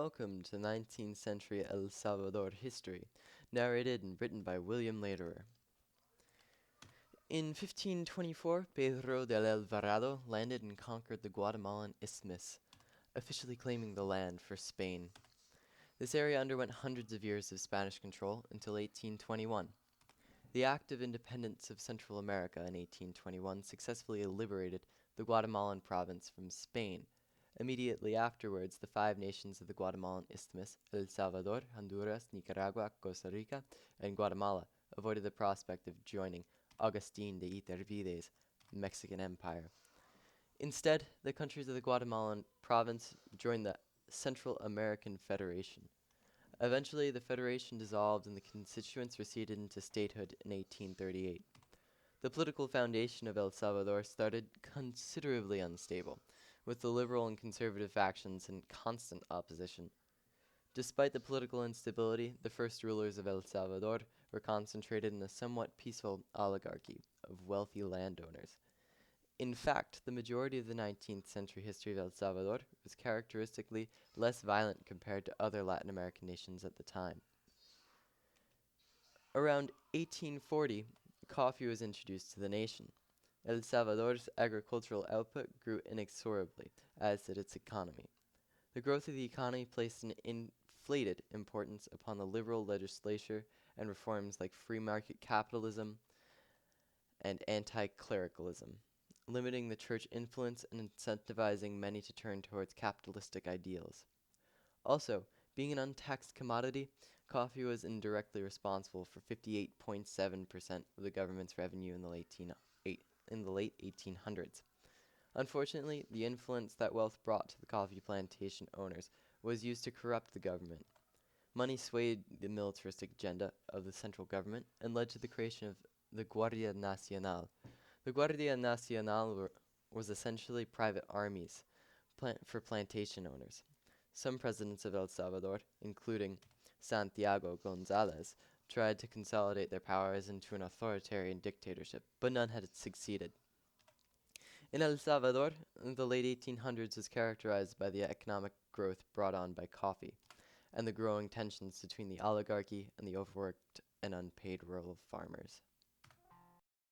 welcome to 19th century El Salvador history, narrated and written by William Lederer. In 1524, Pedro del Alvarado landed and conquered the Guatemalan Isthmus, officially claiming the land for Spain. This area underwent hundreds of years of Spanish control until 1821. The Act of Independence of Central America in 1821 successfully liberated the Guatemalan province from Spain. Immediately afterwards, the five nations of the Guatemalan Isthmus, El Salvador, Honduras, Nicaragua, Costa Rica, and Guatemala, avoided the prospect of joining Agustin de Iturbide Mexican Empire. Instead, the countries of the Guatemalan province joined the Central American Federation. Eventually, the federation dissolved and the constituents receded into statehood in 1838. The political foundation of El Salvador started considerably unstable, with the liberal and conservative factions in constant opposition. Despite the political instability, the first rulers of El Salvador were concentrated in a somewhat peaceful oligarchy of wealthy landowners. In fact, the majority of the 19th century history of El Salvador was characteristically less violent compared to other Latin American nations at the time. Around 1840, coffee was introduced to the nation. El Salvador's agricultural output grew inexorably, as did its economy. The growth of the economy placed an inflated importance upon the liberal legislature and reforms like free market capitalism and anti-clericalism, limiting the church influence and incentivizing many to turn towards capitalistic ideals. Also, being an untaxed commodity, coffee was indirectly responsible for 58.7% of the government's revenue in the late 1800s. Unfortunately, the influence that wealth brought to the coffee plantation owners was used to corrupt the government. Money swayed the militaristic agenda of the central government and led to the creation of the Guardia Nacional. The Guardia Nacional was essentially private armies for plantation owners. Some presidents of El Salvador, including Santiago Gonzalez, tried to consolidate their powers into an authoritarian dictatorship, but none had succeeded. In El Salvador, the late 1800s was characterized by the economic growth brought on by coffee, and the growing tensions between the oligarchy and the overworked and unpaid rural farmers.